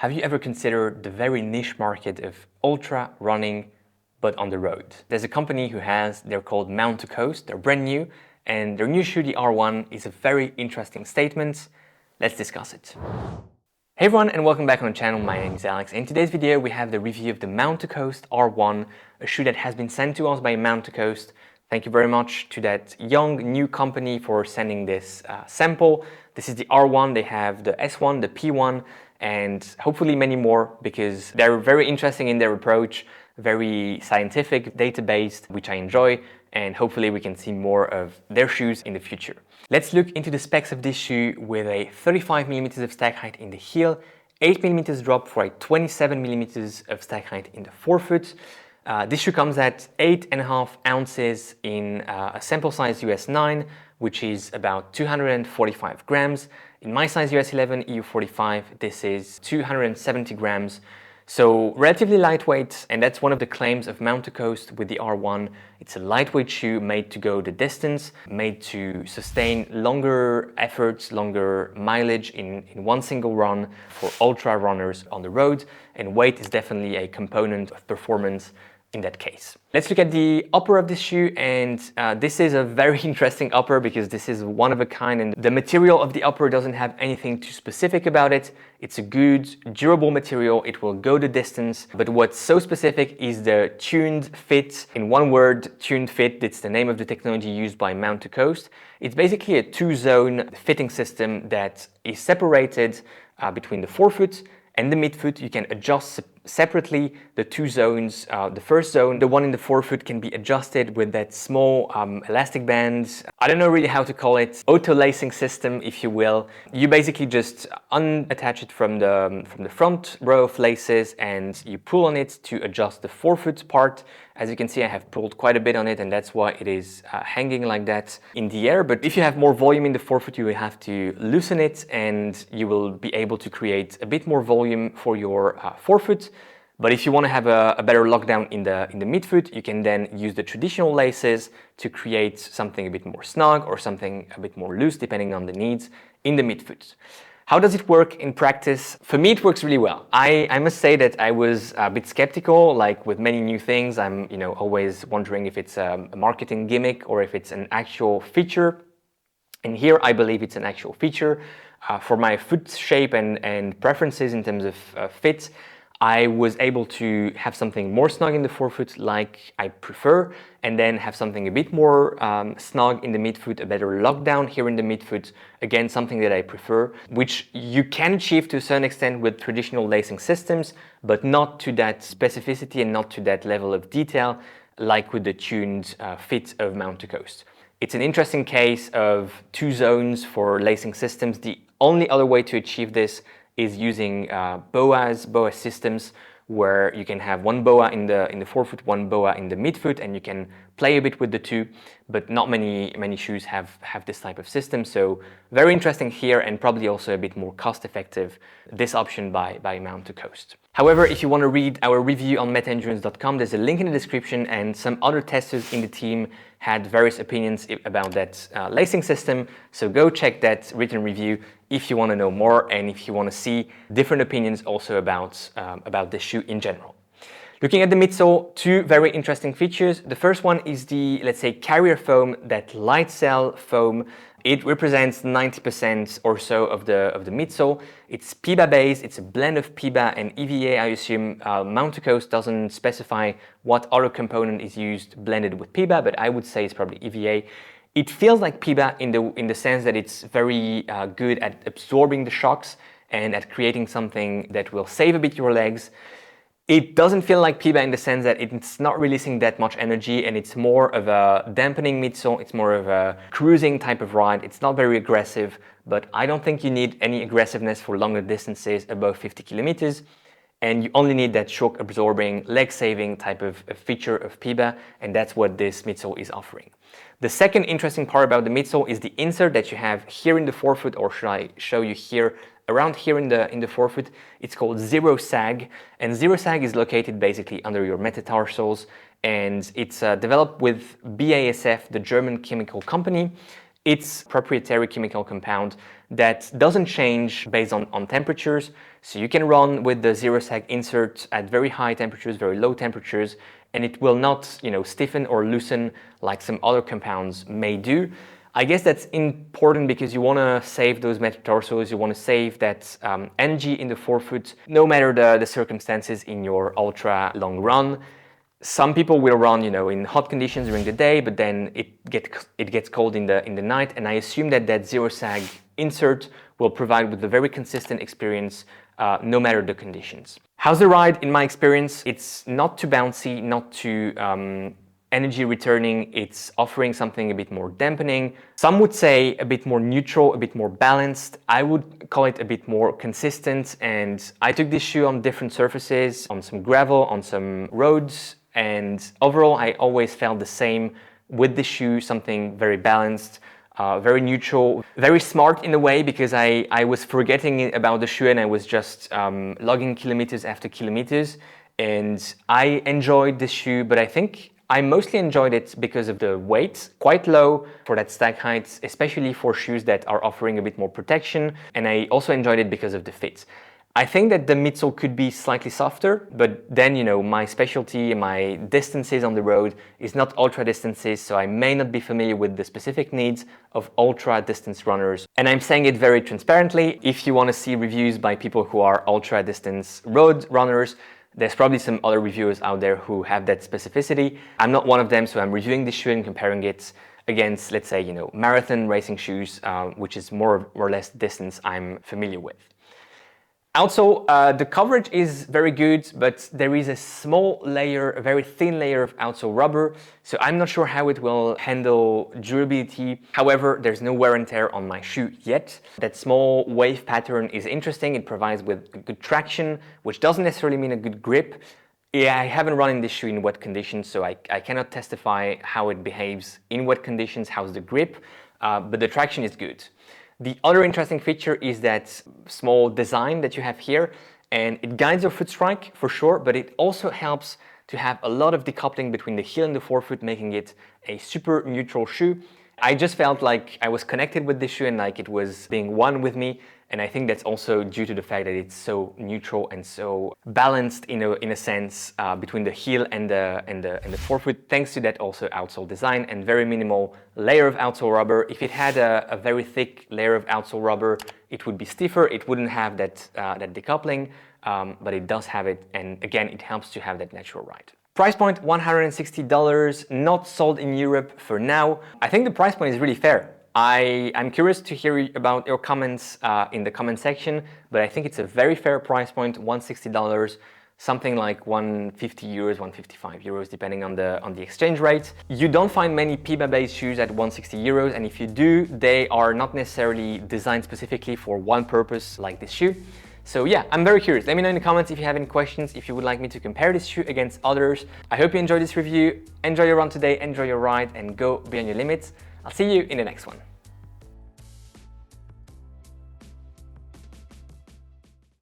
Have you ever considered the very niche market of ultra running, but on the road? There's a company they're called Mount to Coast, they're brand new, and their new shoe, the R1, is a very interesting statement. Let's discuss it. Hey everyone, and welcome back on the channel. My name is Alex. In today's video, we have the review of the Mount to Coast R1, a shoe that has been sent to us by Mount to Coast. Thank you very much to that young new company for sending this sample. This is the R1, they have the S1, the P1, and hopefully many more, because they're very interesting in their approach, very scientific, data-based, which I enjoy, and hopefully we can see more of their shoes in the future. Let's look into the specs of this shoe with a 35mm of stack height in the heel, 8mm drop for a 27mm of stack height in the forefoot. This shoe comes at 8.5 ounces in a sample size US 9, which is about 245 grams. In my size US 11 EU45, this is 270 grams. So relatively lightweight, and that's one of the claims of Mount to Coast with the R1. It's a lightweight shoe made to go the distance, made to sustain longer efforts, longer mileage in one single run for ultra runners on the road, and weight is definitely a component of performance in that case. Let's look at the upper of this shoe, and this is a very interesting upper because this is one of a kind, and the material of the upper doesn't have anything too specific about it. It's a good, durable material, it will go the distance, but what's so specific is the tuned fit. In one word, tuned fit, it's the name of the technology used by Mount to Coast. It's basically a two-zone fitting system that is separated between the forefoot and the midfoot. You can adjust separately the two zones. The first zone, the one in the forefoot, can be adjusted with that small elastic band. I don't know really how to call it, auto-lacing system, if you will. You basically just unattach it from the front row of laces and you pull on it to adjust the forefoot part. As you can see, I have pulled quite a bit on it, and that's why it is hanging like that in the air. But if you have more volume in the forefoot, you will have to loosen it, and you will be able to create a bit more volume for your forefoot. But if you want to have a better lockdown in the midfoot, you can then use the traditional laces to create something a bit more snug or something a bit more loose, depending on the needs in the midfoot. How does it work in practice? For me, it works really well. I must say that I was a bit skeptical, like with many new things. I'm always wondering if it's a marketing gimmick or if it's an actual feature. And here I believe it's an actual feature. For my foot shape and preferences in terms of fit, I was able to have something more snug in the forefoot like I prefer, and then have something a bit more snug in the midfoot, a better lockdown here in the midfoot, again something that I prefer, which you can achieve to a certain extent with traditional lacing systems, but not to that specificity and not to that level of detail like with the tuned fit of Mount to Coast. It's an interesting case of two zones for lacing systems. The only other way to achieve this is using boa systems, where you can have one boa in the forefoot, one boa in the midfoot, and you can play a bit with the two, but not many shoes have this type of system. So very interesting here, and probably also a bit more cost effective, this option by Mount to Coast. However, if you want to read our review on metaendurance.com, there's a link in the description, and some other testers in the team had various opinions about that lacing system. So go check that written review if you want to know more, and if you want to see different opinions also about this shoe in general. Looking at the midsole, two very interesting features. The first one is the, let's say, carrier foam, that light cell foam. It represents 90% or so of the midsole. It's PIBA based, it's a blend of PIBA and EVA, I assume. Mount to Coast doesn't specify what other component is used blended with PIBA, but I would say it's probably EVA. It feels like PIBA in the sense that it's very good at absorbing the shocks and at creating something that will save a bit your legs. It doesn't feel like PIBA in the sense that it's not releasing that much energy, and it's more of a dampening midsole. It's more of a cruising type of ride. It's not very aggressive, but I don't think you need any aggressiveness for longer distances above 50 kilometers. And you only need that shock absorbing, leg saving type of feature of PIBA, and that's what this midsole is offering. The second interesting part about the midsole is the insert that you have here in the forefoot, or should I show you here, around here in the forefoot. It's called Zero Sag, and Zero Sag is located basically under your metatarsals, and it's developed with BASF, the German chemical company. It's proprietary chemical compound that doesn't change based on temperatures. So you can run with the zero sag insert at very high temperatures, very low temperatures, and it will not, stiffen or loosen like some other compounds may do. I guess that's important because you want to save those metatarsals, you want to save that energy in the forefoot, no matter the circumstances in your ultra long run. Some people will run, in hot conditions during the day, but then it gets cold in the night, and I assume that zero sag insert will provide with a very consistent experience, no matter the conditions. How's the ride? In my experience, it's not too bouncy, not too energy returning. It's offering something a bit more dampening. Some would say a bit more neutral, a bit more balanced. I would call it a bit more consistent. And I took this shoe on different surfaces, on some gravel, on some roads. And overall, I always felt the same with the shoe, something very balanced, very neutral, very smart in a way, because I was forgetting about the shoe and I was just logging kilometers after kilometers. And I enjoyed this shoe, but I think I mostly enjoyed it because of the weight, quite low for that stack height, especially for shoes that are offering a bit more protection. And I also enjoyed it because of the fit. I think that the midsole could be slightly softer, but then, my specialty, my distances on the road is not ultra distances, so I may not be familiar with the specific needs of ultra distance runners. And I'm saying it very transparently. If you want to see reviews by people who are ultra distance road runners, there's probably some other reviewers out there who have that specificity. I'm not one of them, so I'm reviewing this shoe and comparing it against, let's say, marathon racing shoes, which is more or less distance I'm familiar with. Outsole, the coverage is very good, but there is a small layer, a very thin layer of outsole rubber, so I'm not sure how it will handle durability. However, there's no wear and tear on my shoe yet. That small wave pattern is interesting. It provides with good traction, which doesn't necessarily mean a good grip. Yeah, I haven't run in this shoe in wet conditions, so I cannot testify how it behaves in wet conditions, how's the grip, but the traction is good. The other interesting feature is that small design that you have here, and it guides your foot strike for sure, but it also helps to have a lot of decoupling between the heel and the forefoot, making it a super neutral shoe. I just felt like I was connected with this shoe and like it was being one with me. And I think that's also due to the fact that it's so neutral and so balanced in a sense between the heel and the forefoot, thanks to that also outsole design and very minimal layer of outsole rubber. If it had a very thick layer of outsole rubber, it would be stiffer. It wouldn't have that decoupling, but it does have it. And again, it helps to have that natural ride. Price point $160, not sold in Europe for now. I think the price point is really fair. I'm curious to hear about your comments in the comment section, but I think it's a very fair price point, $160, something like 150 euros, 155 euros, depending on the exchange rate. You don't find many PIBA-based shoes at 160 euros, and if you do, they are not necessarily designed specifically for one purpose like this shoe. So yeah, I'm very curious. Let me know in the comments if you have any questions, if you would like me to compare this shoe against others. I hope you enjoyed this review. Enjoy your run today, enjoy your ride, and go beyond your limits. I'll see you in the next one.